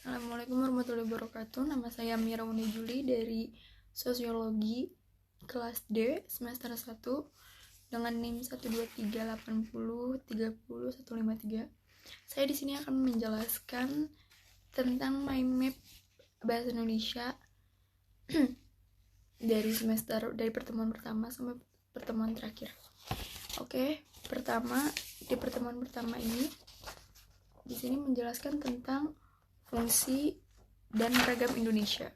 Assalamualaikum warahmatullahi wabarakatuh. Nama saya Mira Uni Juli dari Sosiologi kelas D semester 1 dengan NIM 12380300153. Saya di sini akan menjelaskan tentang mind map bahasa Indonesia dari pertemuan pertama sampai pertemuan terakhir. Oke, di pertemuan pertama ini di sini menjelaskan tentang fungsi dan ragam Indonesia.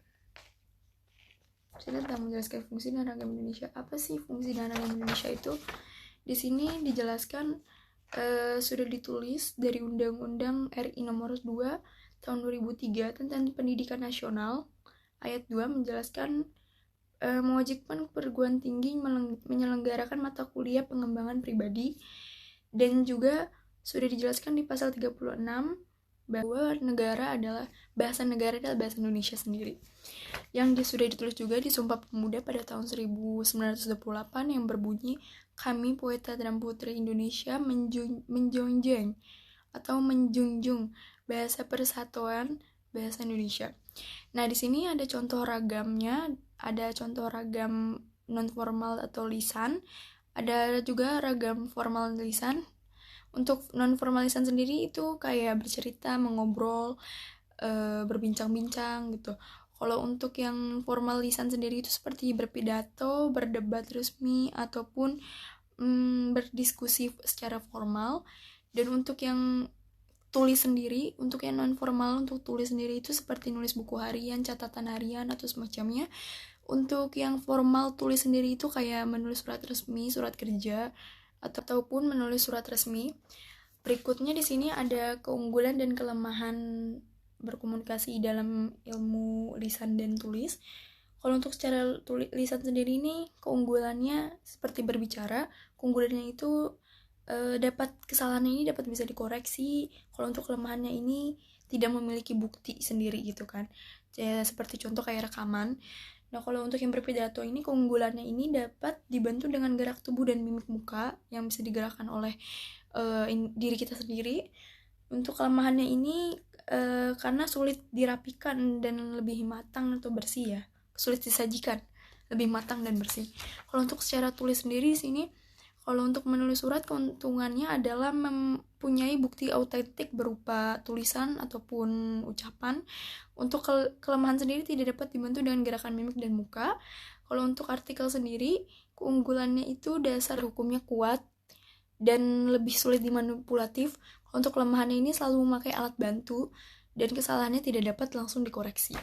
Saya tentang menjelaskan fungsi dan ragam Indonesia. Apa sih fungsi dan ragam Indonesia itu? Di sini dijelaskan sudah ditulis dari Undang-Undang RI Nomor 2 Tahun 2003 tentang Pendidikan Nasional. Ayat 2 menjelaskan mewajibkan perguruan tinggi menyelenggarakan mata kuliah pengembangan pribadi, dan juga sudah dijelaskan di pasal 36 bahwa bahasa negara adalah bahasa Indonesia sendiri, yang sudah ditulis juga di Sumpah Pemuda pada tahun 1928 yang berbunyi, kami Poeta dan Putri Indonesia menjunjung bahasa persatuan bahasa Indonesia. Nah, di sini ada contoh ragamnya, ada contoh ragam non formal atau lisan, ada juga ragam formal lisan. Untuk non formal lisan sendiri itu kayak bercerita, mengobrol, berbincang-bincang gitu. Kalau untuk yang formal lisan sendiri itu seperti berpidato, berdebat resmi, ataupun berdiskusi secara formal. Dan untuk yang tulis sendiri, untuk yang non formal, untuk tulis sendiri itu seperti nulis buku harian, catatan harian, atau semacamnya. Untuk yang formal tulis sendiri itu kayak menulis surat resmi, surat kerja, ataupun menulis surat resmi. Berikutnya di sini ada keunggulan dan kelemahan berkomunikasi dalam ilmu lisan dan tulis. Kalau untuk secara lisan sendiri ini keunggulannya seperti berbicara. Keunggulannya itu kesalahan ini dapat bisa dikoreksi. Kalau untuk kelemahannya ini tidak memiliki bukti sendiri gitu kan. Seperti contoh kayak rekaman. Nah, kalau untuk yang berpidato ini keunggulannya ini dapat dibantu dengan gerak tubuh dan mimik muka yang bisa digerakkan oleh diri kita sendiri. Untuk kelemahannya ini karena sulit dirapikan dan lebih matang atau bersih ya. Sulit disajikan, lebih matang dan bersih. Kalau untuk secara tulis sendiri di sini, kalau untuk menulis surat keuntungannya adalah mempunyai bukti autentik berupa tulisan ataupun ucapan. Untuk kelemahan sendiri tidak dapat dibantu dengan gerakan mimik dan muka. Kalau untuk artikel sendiri, keunggulannya itu dasar hukumnya kuat dan lebih sulit dimanipulatif. Kalau untuk kelemahannya ini selalu memakai alat bantu dan kesalahannya tidak dapat langsung dikoreksi.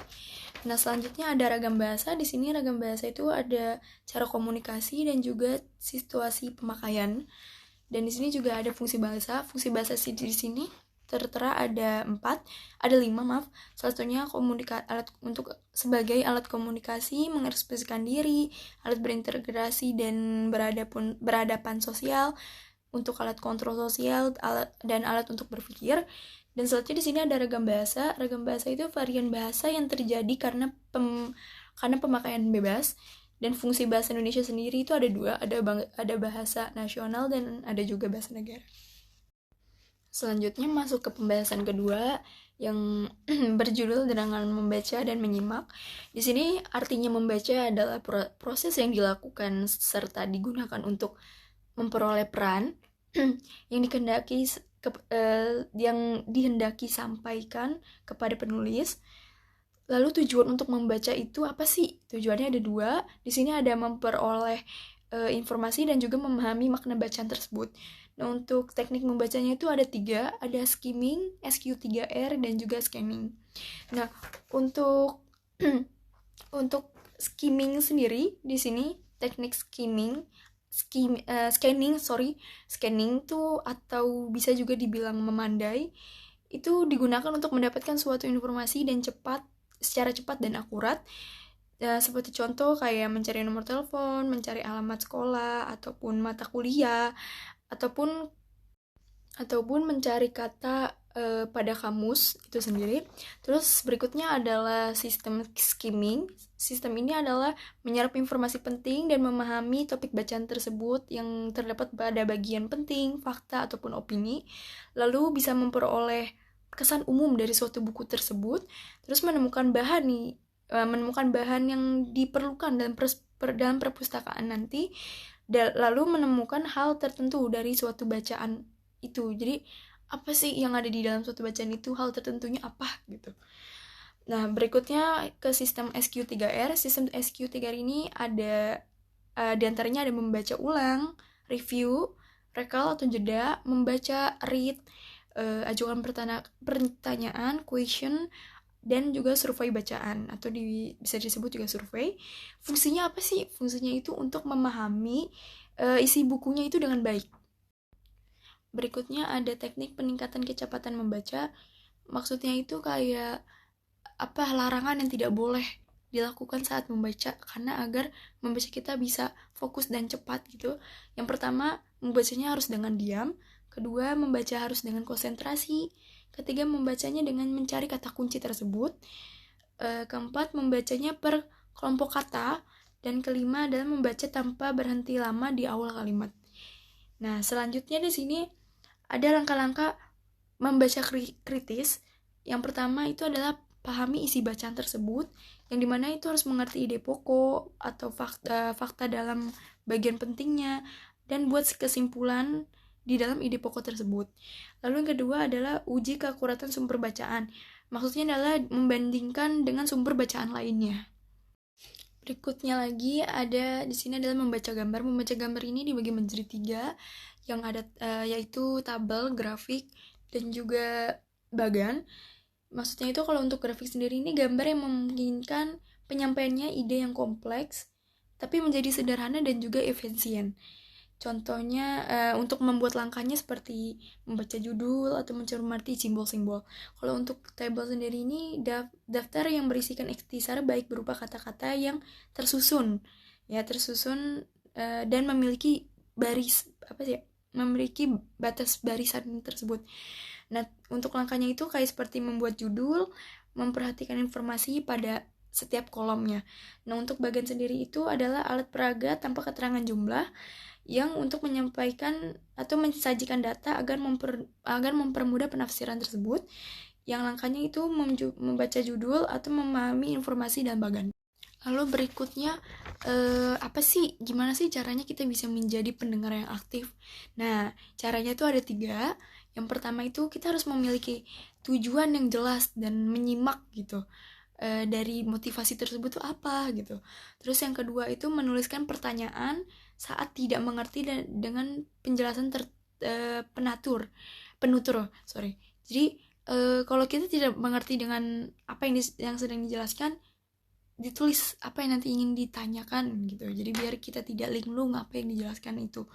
Nah, selanjutnya ada ragam bahasa. Di sini ragam bahasa itu ada cara komunikasi dan juga situasi pemakaian. Dan di sini juga ada fungsi bahasa. Fungsi bahasa di sini tertera ada 5. Satunya sebagai alat komunikasi, mengekspresikan diri, alat berintegrasi dan berhadapan sosial, untuk alat kontrol sosial, dan alat untuk berpikir. Dan selanjutnya di sini ada ragam bahasa. Ragam bahasa itu varian bahasa yang terjadi karena pemakaian bebas. Dan fungsi bahasa Indonesia sendiri itu ada 2, ada bahasa nasional dan ada juga bahasa negara. Selanjutnya masuk ke pembahasan kedua yang berjudul dengan membaca dan menyimak. Di sini artinya membaca adalah proses yang dilakukan serta digunakan untuk memperoleh peran yang dihendaki sampaikan kepada penulis. Lalu tujuan untuk membaca itu apa sih? Tujuannya ada 2. Di sini ada memperoleh informasi dan juga memahami makna bacaan tersebut. Nah, untuk teknik membacanya itu ada 3, ada skimming, SQ3R, dan juga scanning. Nah, untuk skimming sendiri di sini teknik scanning tuh atau bisa juga dibilang memandai, itu digunakan untuk mendapatkan suatu informasi dan secara cepat dan akurat. Seperti contoh kayak mencari nomor telepon, mencari alamat sekolah ataupun mata kuliah, ataupun mencari kata pada kamus itu sendiri. Terus berikutnya adalah sistem skimming. Sistem ini adalah menyerap informasi penting dan memahami topik bacaan tersebut yang terdapat pada bagian penting, fakta ataupun opini, lalu bisa memperoleh kesan umum dari suatu buku tersebut, terus menemukan bahan yang diperlukan dalam perpustakaan nanti, lalu menemukan hal tertentu dari suatu bacaan itu. Jadi apa sih yang ada di dalam suatu bacaan itu, hal tertentunya apa gitu. Nah, berikutnya ke sistem SQ3R. Sistem SQ3R ini ada diantaranya ada membaca ulang, review, recall atau jeda, membaca, read, ajukan pertanyaan, question, dan juga survei bacaan atau bisa disebut juga survei. Fungsinya apa sih? Fungsinya itu untuk memahami isi bukunya itu dengan baik. Berikutnya ada teknik peningkatan kecepatan membaca. Maksudnya itu kayak larangan yang tidak boleh dilakukan saat membaca, karena agar membaca kita bisa fokus dan cepat gitu. Yang pertama, membacanya harus dengan diam. Kedua, membaca harus dengan konsentrasi. Ketiga, membacanya dengan mencari kata kunci tersebut. Keempat, membacanya per kelompok kata. Dan kelima adalah membaca tanpa berhenti lama di awal kalimat. Nah, selanjutnya di sini ada langkah-langkah membaca kritis. Yang pertama itu adalah pahami isi bacaan tersebut, yang dimana itu harus mengerti ide pokok atau fakta dalam bagian pentingnya, dan buat kesimpulan di dalam ide pokok tersebut. Lalu yang kedua adalah uji keakuratan sumber bacaan. Maksudnya adalah membandingkan dengan sumber bacaan lainnya. Berikutnya lagi ada di sini adalah membaca gambar. Membaca gambar ini dibagi menjadi 3, yang ada yaitu tabel, grafik, dan juga bagan. Maksudnya itu kalau untuk grafik sendiri ini gambar yang memungkinkan penyampaiannya ide yang kompleks tapi menjadi sederhana dan juga efisien. Contohnya untuk membuat langkahnya seperti membaca judul atau mencermati simbol-simbol. Kalau untuk tabel sendiri ini daftar yang berisikan ikhtisar baik berupa kata-kata yang tersusun dan memiliki memiliki batas barisan tersebut. Nah, untuk langkahnya itu kayak seperti membuat judul, memperhatikan informasi pada setiap kolomnya. Nah, untuk bagian sendiri itu adalah alat peraga tanpa keterangan jumlah yang untuk menyampaikan atau mensajikan data agar mempermudah penafsiran tersebut. Yang langkahnya itu membaca judul atau memahami informasi dan bagan. Lalu berikutnya gimana sih caranya kita bisa menjadi pendengar yang aktif? Nah, caranya itu ada 3. Yang pertama itu kita harus memiliki tujuan yang jelas dan menyimak gitu. Dari motivasi tersebut tuh apa gitu. Terus yang kedua itu menuliskan pertanyaan saat tidak mengerti dengan penjelasan penutur. Jadi kalau kita tidak mengerti dengan apa yang sedang dijelaskan, ditulis apa yang nanti ingin ditanyakan gitu. Jadi biar kita tidak linglung apa yang dijelaskan itu.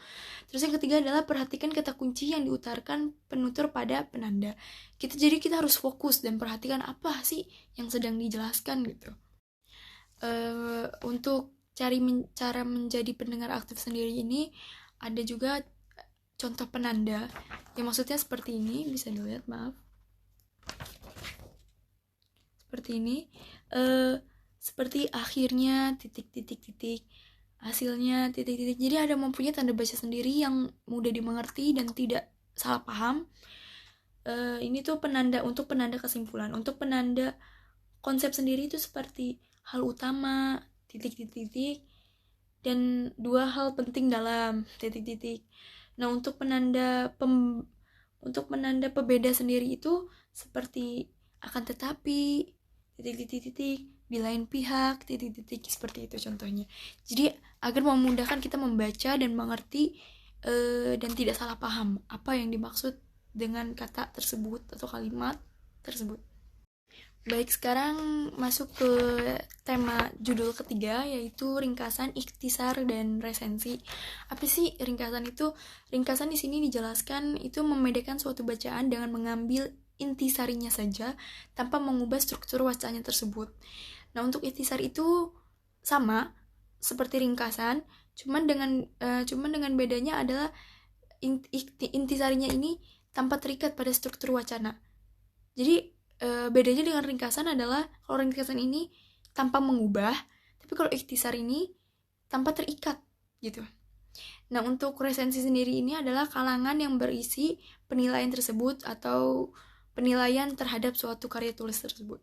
Terus yang ketiga adalah perhatikan kata kunci yang diutarakan penutur pada penanda. Jadi kita harus fokus dan perhatikan apa sih yang sedang dijelaskan gitu. Untuk cara menjadi pendengar aktif sendiri ini ada juga contoh penanda yang maksudnya seperti ini, bisa dilihat, maaf, seperti ini. Seperti akhirnya titik, hasilnya titik. Jadi ada mempunyai tanda baca sendiri yang mudah dimengerti dan tidak salah paham. Ini tuh untuk penanda kesimpulan. Untuk penanda konsep sendiri itu seperti hal utama, titik, dan 2 hal penting dalam titik. Nah, untuk penanda pembeda sendiri itu seperti akan tetapi, titik, di lain pihak, titik, seperti itu contohnya. Jadi agar memudahkan kita membaca dan mengerti dan tidak salah paham apa yang dimaksud dengan kata tersebut atau kalimat tersebut. Baik, sekarang masuk ke tema judul ketiga, yaitu ringkasan, ikhtisar, dan resensi. Apa sih ringkasan itu? Ringkasan di sini dijelaskan itu membedakan suatu bacaan dengan mengambil intisarinya saja tanpa mengubah struktur wacananya tersebut. Nah, untuk intisar itu sama seperti ringkasan, cuman dengan bedanya adalah intisarinya ini tanpa terikat pada struktur wacana. Jadi bedanya dengan ringkasan adalah kalau ringkasan ini tanpa mengubah, tapi kalau ikhtisar ini tanpa terikat gitu. Nah, untuk resensi sendiri ini adalah kalangan yang berisi penilaian tersebut atau penilaian terhadap suatu karya tulis tersebut.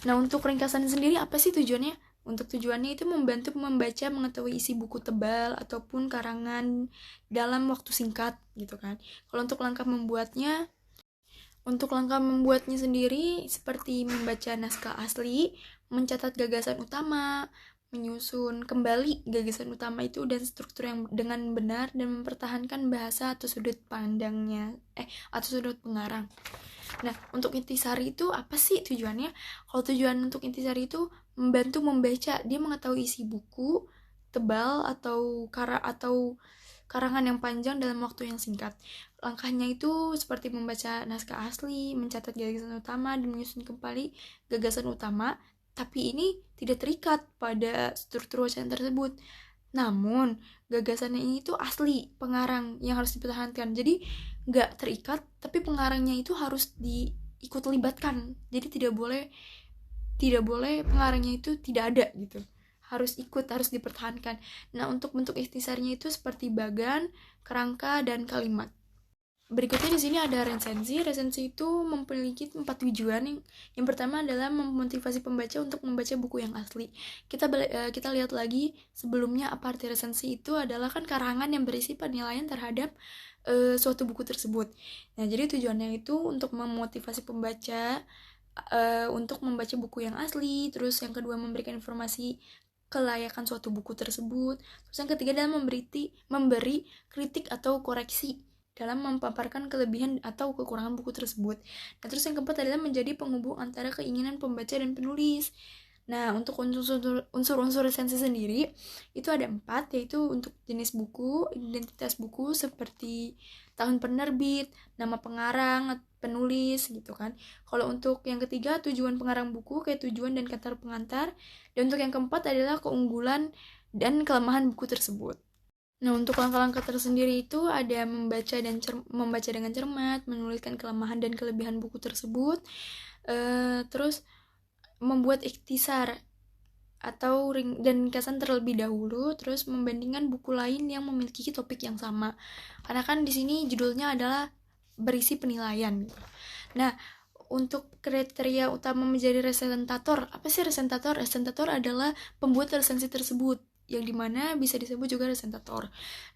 Nah, untuk ringkasan sendiri apa sih tujuannya? Untuk tujuannya itu membantu membaca mengetahui isi buku tebal ataupun karangan dalam waktu singkat gitu kan. Kalau untuk langkah membuatnya sendiri seperti membaca naskah asli, mencatat gagasan utama, menyusun kembali gagasan utama itu dan struktur yang dengan benar dan mempertahankan bahasa atau sudut pandangnya atau sudut pengarang. Nah, untuk intisari itu apa sih tujuannya? Kalau tujuan untuk intisari itu membantu membaca, dia mengetahui isi buku tebal atau karangan yang panjang dalam waktu yang singkat. Langkahnya itu seperti membaca naskah asli, mencatat gagasan utama, dan menyusun kembali gagasan utama, tapi ini tidak terikat pada struktur wacana tersebut. Namun, gagasannya ini tuh asli pengarang yang harus dipertahankan. Jadi, nggak terikat, tapi pengarangnya itu harus diikut libatkan. Jadi tidak boleh pengarangnya itu tidak ada gitu. Harus ikut, harus dipertahankan. Nah, untuk bentuk ikhtisarnya itu seperti bagan, kerangka, dan kalimat. Berikutnya di sini ada resensi. Resensi itu memiliki 4 tujuan. Yang pertama adalah memotivasi pembaca untuk membaca buku yang asli. Kita lihat lagi sebelumnya apa arti resensi itu adalah kan karangan yang berisi penilaian terhadap suatu buku tersebut. Nah, jadi tujuannya itu untuk memotivasi pembaca untuk membaca buku yang asli. Terus yang kedua memberikan informasi kelayakan suatu buku tersebut. Terus yang ketiga adalah memberi kritik atau koreksi dalam memaparkan kelebihan atau kekurangan buku tersebut. Nah, terus yang keempat adalah menjadi penghubung antara keinginan pembaca dan penulis. Nah, untuk unsur-unsur resensi sendiri itu ada 4, yaitu untuk jenis buku, identitas buku seperti tahun penerbit, nama pengarang, penulis gitu kan. Kalau untuk yang ketiga tujuan pengarang buku kayak tujuan dan kata pengantar, dan untuk yang keempat adalah keunggulan dan kelemahan buku tersebut. Nah, untuk langkah-langkah tersendiri itu ada membaca dengan cermat, menuliskan kelemahan dan kelebihan buku tersebut, terus membuat ikhtisar atau dan ringkasan terlebih dahulu, terus membandingkan buku lain yang memiliki topik yang sama. Karena kan di sini judulnya adalah berisi penilaian. Nah, untuk kriteria utama menjadi resentator, apa sih resentator? Resentator adalah pembuat resensi tersebut, yang dimana bisa disebut juga resentator.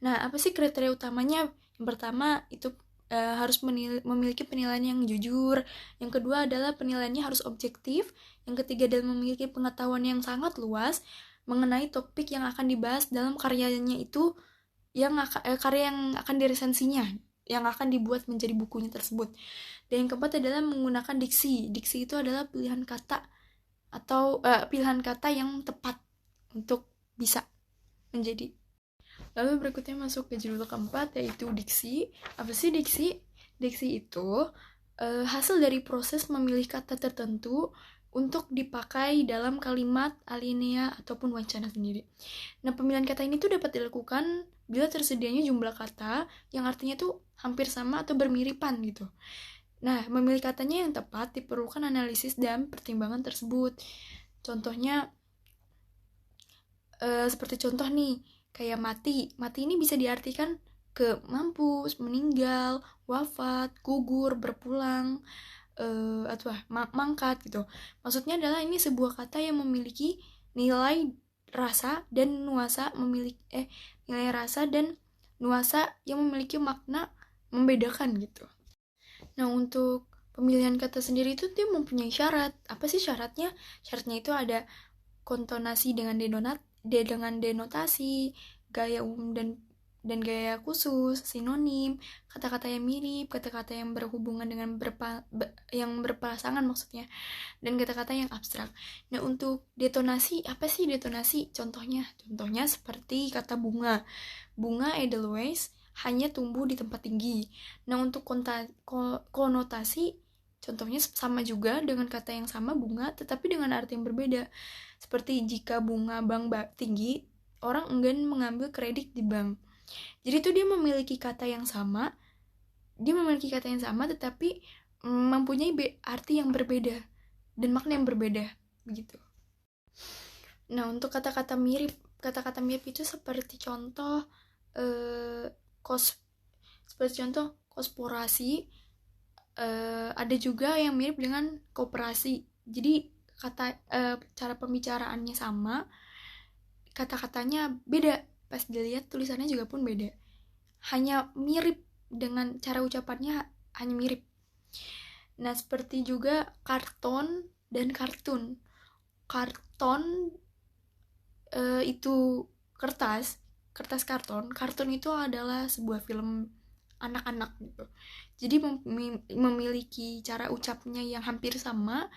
Nah, apa sih kriteria utamanya? Yang pertama itu harus memiliki penilaian yang jujur. Yang kedua adalah penilaiannya harus objektif. Yang ketiga adalah memiliki pengetahuan yang sangat luas mengenai topik yang akan dibahas dalam karyanya itu, karya yang akan diresensinya, yang akan dibuat menjadi bukunya tersebut. Dan yang keempat adalah menggunakan diksi. Diksi itu adalah pilihan kata yang tepat untuk bisa menjadi. Lalu berikutnya masuk ke judul keempat, yaitu diksi. Apa sih diksi? Diksi itu hasil dari proses memilih kata tertentu untuk dipakai dalam kalimat, alinea, ataupun wacana sendiri. Nah, pemilihan kata ini tuh dapat dilakukan bila tersedianya jumlah kata yang artinya tuh hampir sama atau bermiripan gitu. Nah, memilih katanya yang tepat diperlukan analisis dan pertimbangan tersebut. Contohnya, seperti contoh nih, kayak mati ini bisa diartikan ke mampus, meninggal, wafat, gugur, berpulang, atau mangkat gitu. Maksudnya adalah ini sebuah kata yang memiliki nilai rasa dan nuansa nilai rasa dan nuansa yang memiliki makna membedakan gitu. Nah, untuk pemilihan kata sendiri itu dia mempunyai syarat. Apa sih syaratnya? Syaratnya itu ada kontonasi dengan denotasi, gaya umum dan gaya khusus, sinonim, kata-kata yang mirip, kata-kata yang berhubungan dengan yang berpasangan maksudnya, dan kata-kata yang abstrak. Nah, untuk detonasi, apa sih detonasi? Contohnya seperti kata bunga. Bunga Edelweiss hanya tumbuh di tempat tinggi. Nah, untuk konotasi, contohnya sama juga dengan kata yang sama bunga, tetapi dengan arti yang berbeda. Seperti jika bunga bank tinggi, orang enggan mengambil kredit di bank. Jadi itu dia memiliki kata yang sama, tetapi mempunyai arti yang berbeda dan makna yang berbeda begitu. Nah, untuk kata-kata mirip itu seperti contoh korporasi, Ada juga yang mirip dengan kooperasi. Jadi cara pembicaraannya sama, kata-katanya beda. Pas dilihat tulisannya juga pun beda. Hanya mirip dengan cara ucapannya, hanya mirip. Nah, seperti juga karton dan kartun. Karton itu kertas karton. Kartun itu adalah sebuah film anak-anak gitu. Jadi memiliki cara ucapnya yang hampir sama,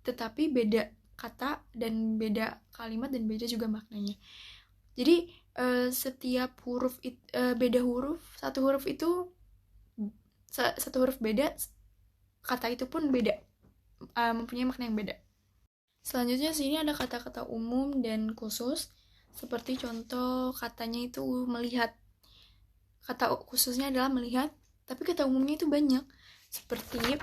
tetapi beda kata dan beda kalimat dan beda juga maknanya. Jadi setiap huruf beda huruf, satu huruf beda, kata itu pun beda, mempunyai makna yang beda. Selanjutnya sini ada kata-kata umum dan khusus. Seperti contoh katanya itu melihat. Kata khususnya adalah melihat, tapi kata umumnya itu banyak. Seperti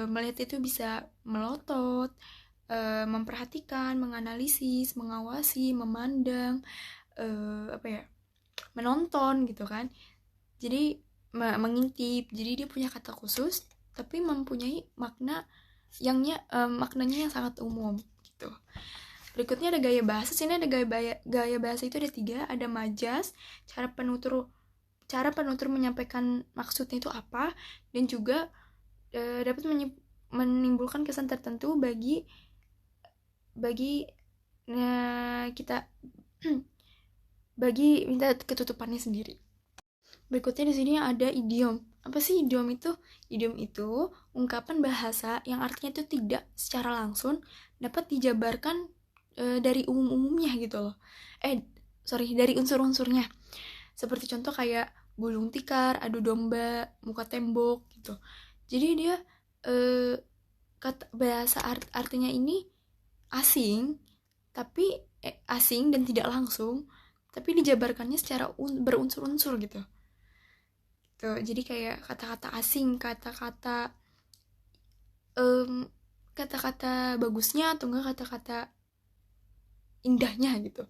melihat itu bisa melotot, memperhatikan, menganalisis, mengawasi, memandang, menonton gitu kan. Jadi mengintip. Jadi dia punya kata khusus, tapi mempunyai maknanya yang sangat umum gitu. Berikutnya ada gaya bahasa. Sini ada gaya bahasa itu ada 3. Ada majas, cara penutur menyampaikan maksudnya itu apa, dan juga dapat menimbulkan kesan tertentu bagi kita bagi minta ketutupannya sendiri. Berikutnya di sini ada idiom. Apa sih idiom itu? Idiom itu ungkapan bahasa yang artinya itu tidak secara langsung dapat dijabarkan dari umum-umumnya gitu loh. Dari unsur-unsurnya. Seperti contoh kayak gulung tikar, adu domba, muka tembok gitu. Jadi dia kata bahasa artinya ini asing, tapi asing dan tidak langsung, tapi dijabarkannya secara berunsur-unsur gitu. Tuh, jadi kayak kata-kata asing, kata-kata bagusnya atau enggak kata-kata indahnya gitu.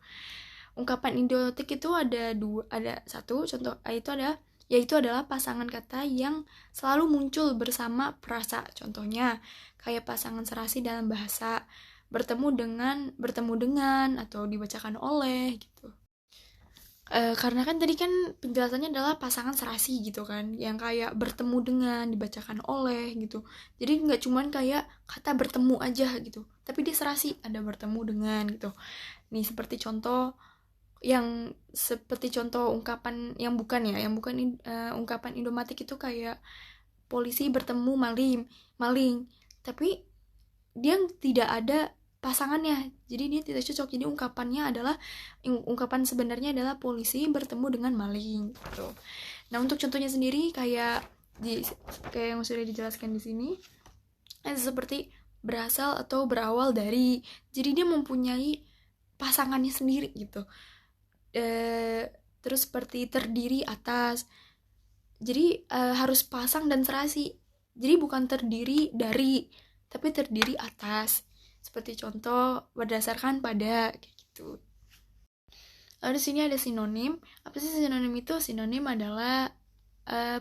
Ungkapan idiotik itu ada satu contoh yaitu adalah pasangan kata yang selalu muncul bersama perasa. Contohnya kayak pasangan serasi dalam bahasa, bertemu dengan atau dibacakan oleh gitu. Karena kan tadi kan penjelasannya adalah pasangan serasi gitu kan, yang kayak bertemu dengan, dibacakan oleh gitu. Jadi nggak cuman kayak kata bertemu aja gitu, tapi dia serasi, ada bertemu dengan gitu. Nih seperti contoh ungkapan yang bukan ungkapan idiomatik itu kayak polisi bertemu maling, tapi dia tidak ada pasangannya, jadi dia tidak cocok. Jadi ungkapan sebenarnya adalah polisi bertemu dengan maling gitu. Nah, untuk contohnya sendiri kayak yang sudah dijelaskan di sini, seperti berasal atau berawal dari, jadi dia mempunyai pasangannya sendiri gitu. Terus seperti terdiri atas, jadi harus pasang dan serasi, jadi bukan terdiri dari tapi terdiri atas. Seperti contoh berdasarkan pada kayak gitu. Lalu di sini ada sinonim. Apa sih sinonim itu? Sinonim adalah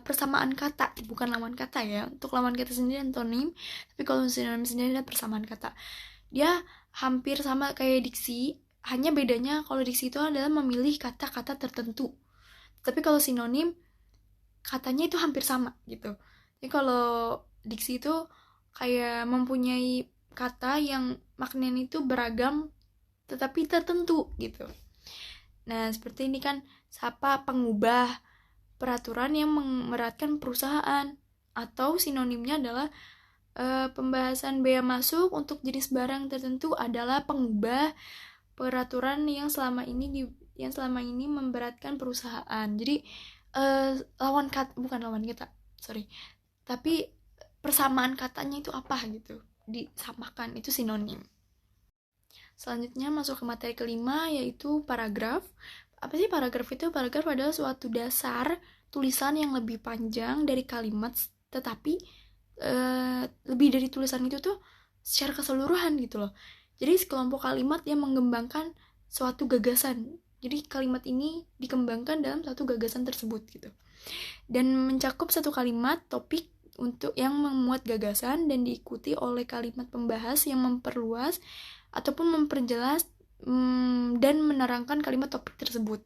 persamaan kata, bukan lawan kata ya. Untuk lawan kata sendiri antonim, tapi kalau sinonim sendiri adalah persamaan kata. Dia hampir sama kayak diksi, hanya bedanya kalau diksi itu adalah memilih kata-kata tertentu. Tapi kalau sinonim katanya itu hampir sama gitu. Jadi kalau diksi itu kayak mempunyai kata yang maknanya itu beragam tetapi tertentu gitu. Nah, seperti ini kan sapa pengubah, peraturan yang memeratkan perusahaan, atau sinonimnya adalah pembahasan bea masuk untuk jenis barang tertentu adalah pengubah peraturan yang selama ini memberatkan perusahaan. Jadi bukan lawan kata, tapi persamaan katanya itu apa gitu, disamakan, itu sinonim. Selanjutnya masuk ke materi kelima, yaitu paragraf. Apa sih paragraf itu? Paragraf adalah suatu dasar tulisan yang lebih panjang dari kalimat, tetapi lebih dari tulisan itu tuh secara keseluruhan gitu loh. Jadi sekelompok kalimat yang mengembangkan suatu gagasan. Jadi kalimat ini dikembangkan dalam satu gagasan tersebut gitu. Dan mencakup satu kalimat, topik, untuk yang memuat gagasan dan diikuti oleh kalimat pembahas yang memperluas ataupun memperjelas dan menerangkan kalimat topik tersebut.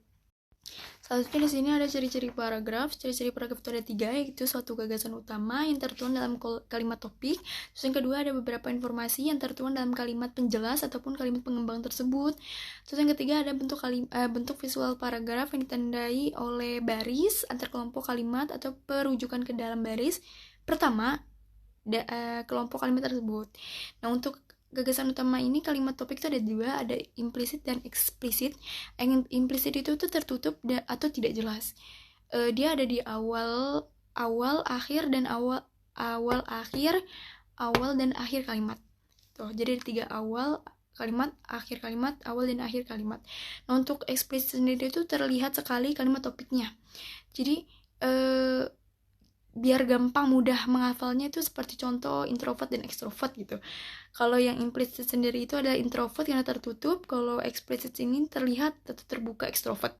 Selanjutnya di sini ada ciri-ciri paragraf. Ciri-ciri paragraf itu ada 3, yaitu suatu gagasan utama yang tertuang dalam kalimat topik. Terus yang kedua ada beberapa informasi yang tertuang dalam kalimat penjelas ataupun kalimat pengembang tersebut. Terus yang ketiga ada bentuk visual paragraf yang ditandai oleh baris antar kelompok kalimat atau perujukan ke dalam baris pertama kelompok kalimat tersebut. Nah, untuk gagasan utama ini kalimat topik itu ada 2, ada implisit dan eksplisit. Yang implisit itu tuh tertutup atau tidak jelas. Dia ada di awal, akhir dan awal dan akhir kalimat. Tuh, jadi ada 3 awal kalimat, akhir kalimat, awal dan akhir kalimat. Nah, untuk eksplisit sendiri itu terlihat sekali kalimat topiknya. Jadi biar gampang mudah menghafalnya itu seperti contoh introvert dan ekstrovert gitu. Kalau yang implisit sendiri itu adalah introvert yang tertutup, kalau eksplisit ini terlihat terbuka ekstrovert.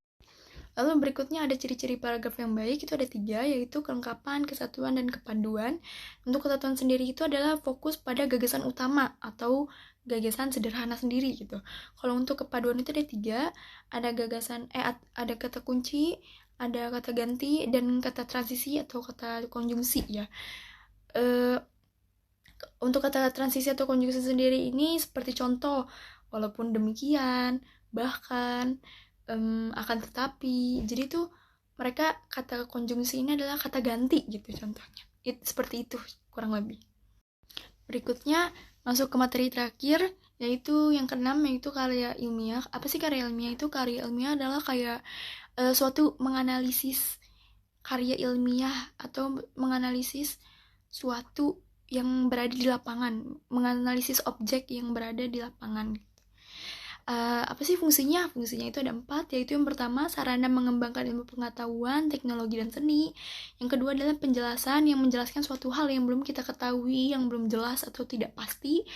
Lalu berikutnya ada ciri-ciri paragraf yang baik, itu ada 3, yaitu kelengkapan, kesatuan, dan kepaduan. Untuk kesatuan sendiri itu adalah fokus pada gagasan utama atau gagasan sederhana sendiri gitu. Kalau untuk kepaduan itu ada 3, ada gagasan ada kata kunci, ada kata ganti, dan kata transisi atau kata konjungsi ya. Untuk kata transisi atau konjungsi sendiri ini seperti contoh, walaupun demikian, bahkan, akan tetapi. Jadi tuh mereka kata konjungsi ini adalah kata ganti gitu contohnya. Seperti itu kurang lebih. Berikutnya masuk ke materi terakhir, yaitu yang keenam, yaitu karya ilmiah. Apa sih karya ilmiah itu? Karya ilmiah adalah kayak suatu menganalisis karya ilmiah atau menganalisis suatu yang berada di lapangan, menganalisis objek yang berada di lapangan. Apa sih fungsinya? Fungsinya itu ada 4, yaitu yang pertama sarana mengembangkan ilmu pengetahuan, teknologi, dan seni. Yang kedua adalah penjelasan yang menjelaskan suatu hal yang belum kita ketahui, yang belum jelas atau tidak pasti.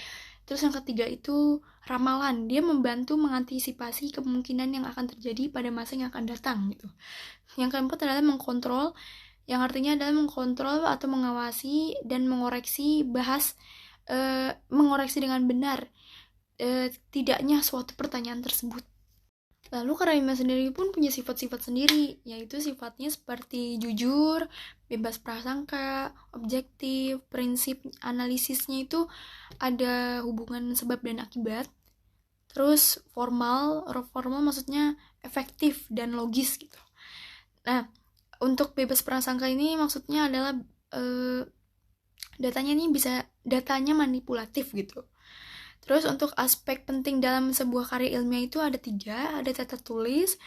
Terus yang ketiga itu ramalan, dia membantu mengantisipasi kemungkinan yang akan terjadi pada masa yang akan datang gitu. Yang keempat adalah mengkontrol, yang artinya adalah mengkontrol atau mengawasi dan mengoreksi dengan benar tidaknya suatu pertanyaan tersebut. Lalu karya ilmiah sendiri pun punya sifat-sifat sendiri, yaitu sifatnya seperti jujur, bebas prasangka, objektif, prinsip analisisnya itu ada hubungan sebab dan akibat. Terus formal maksudnya efektif dan logis gitu. Nah, untuk bebas prasangka ini maksudnya adalah datanya manipulatif gitu. Terus untuk aspek penting dalam sebuah karya ilmiah itu ada 3, ada tata tulis,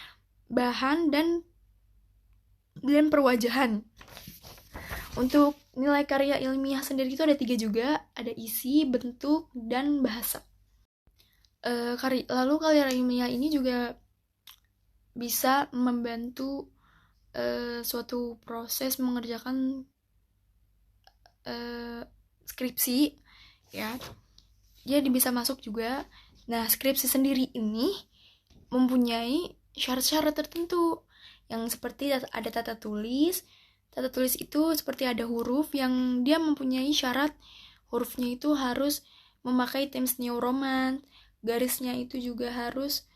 bahan, dan perwajahan. Untuk nilai karya ilmiah sendiri itu ada 3 juga, ada isi, bentuk, dan bahasa. Lalu karya ilmiah ini juga bisa membantu suatu proses mengerjakan skripsi ya. Jadi bisa masuk juga. Nah, skripsi sendiri ini mempunyai syarat-syarat tertentu yang seperti ada tata tulis. Tata tulis itu seperti ada huruf yang dia mempunyai syarat hurufnya itu harus memakai Times New Roman. Garisnya itu juga harus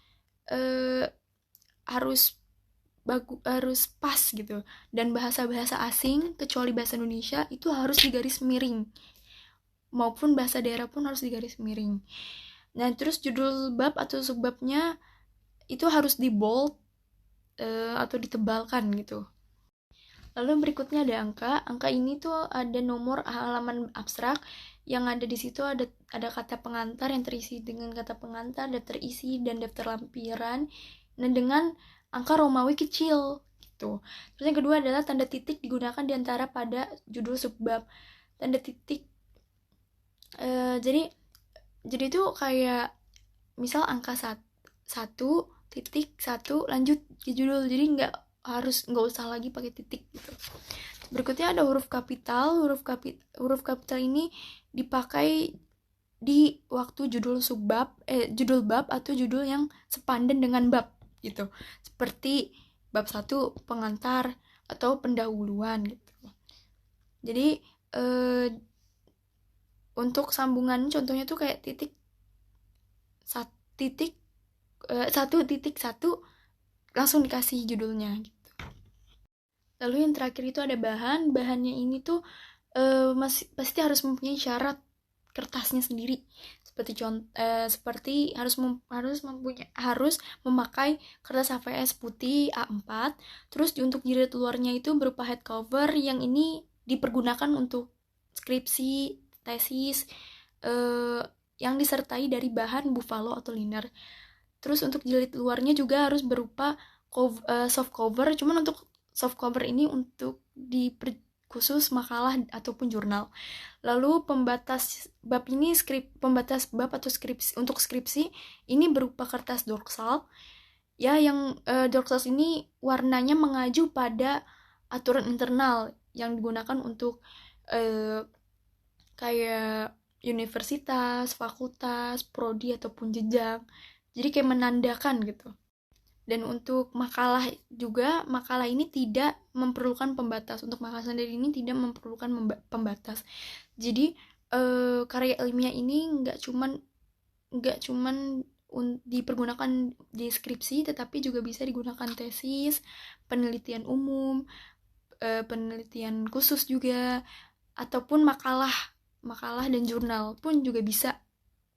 pas gitu. Dan bahasa-bahasa asing kecuali bahasa Indonesia itu harus digaris miring. Maupun bahasa daerah pun harus digaris miring. Nah, terus judul bab atau subbabnya itu harus di bold atau ditebalkan gitu. Lalu berikutnya ada angka. Angka ini tuh ada nomor halaman abstrak yang ada di situ ada kata pengantar yang terisi dengan kata pengantar, daftar isi, dan daftar lampiran. Nah, dengan angka Romawi kecil gitu. Terus yang kedua adalah tanda titik digunakan diantara pada judul subbab. Tanda titik jadi itu kayak misal angka 1.1 lanjut ke judul, jadi nggak usah lagi pakai titik gitu. Berikutnya ada huruf kapital. Huruf kapital ini dipakai di waktu judul bab atau judul yang sepandan dengan bab gitu, seperti bab 1 pengantar atau pendahuluan gitu. Jadi eh, untuk sambungan contohnya tuh kayak titik 1.1 langsung dikasih judulnya gitu. Lalu yang terakhir itu ada bahannya ini tuh masih pasti harus mempunyai syarat kertasnya sendiri, seperti harus memakai kertas HVS putih A4. Terus untuk jilid luarnya itu berupa head cover yang ini dipergunakan untuk skripsi, tesis, yang disertai dari bahan buffalo atau liner. Terus untuk jilid luarnya juga harus berupa soft cover, cuman untuk soft cover ini untuk khusus makalah ataupun jurnal. Lalu pembatas bab atau skripsi untuk skripsi ini berupa kertas dorsal. Ya, yang dorsal ini warnanya mengacu pada aturan internal yang digunakan untuk kayak universitas, fakultas, prodi ataupun jenjang. Jadi kayak menandakan gitu. Dan untuk makalah juga, makalah ini tidak memerlukan pembatas. Untuk makalah sendiri ini tidak memerlukan pembatas. Jadi karya ilmiah ini nggak cuman dipergunakan di skripsi, tetapi juga bisa digunakan tesis, penelitian umum, penelitian khusus juga, ataupun makalah dan jurnal pun juga bisa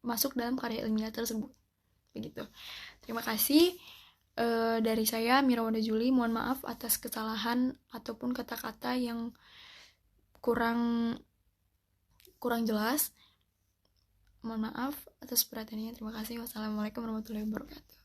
masuk dalam karya ilmiah tersebut. Begitu. Terima kasih. Dari saya Mirawanda Juli, mohon maaf atas kesalahan ataupun kata-kata yang kurang jelas. Mohon maaf atas perhatiannya. Terima kasih. Wassalamualaikum warahmatullahi wabarakatuh.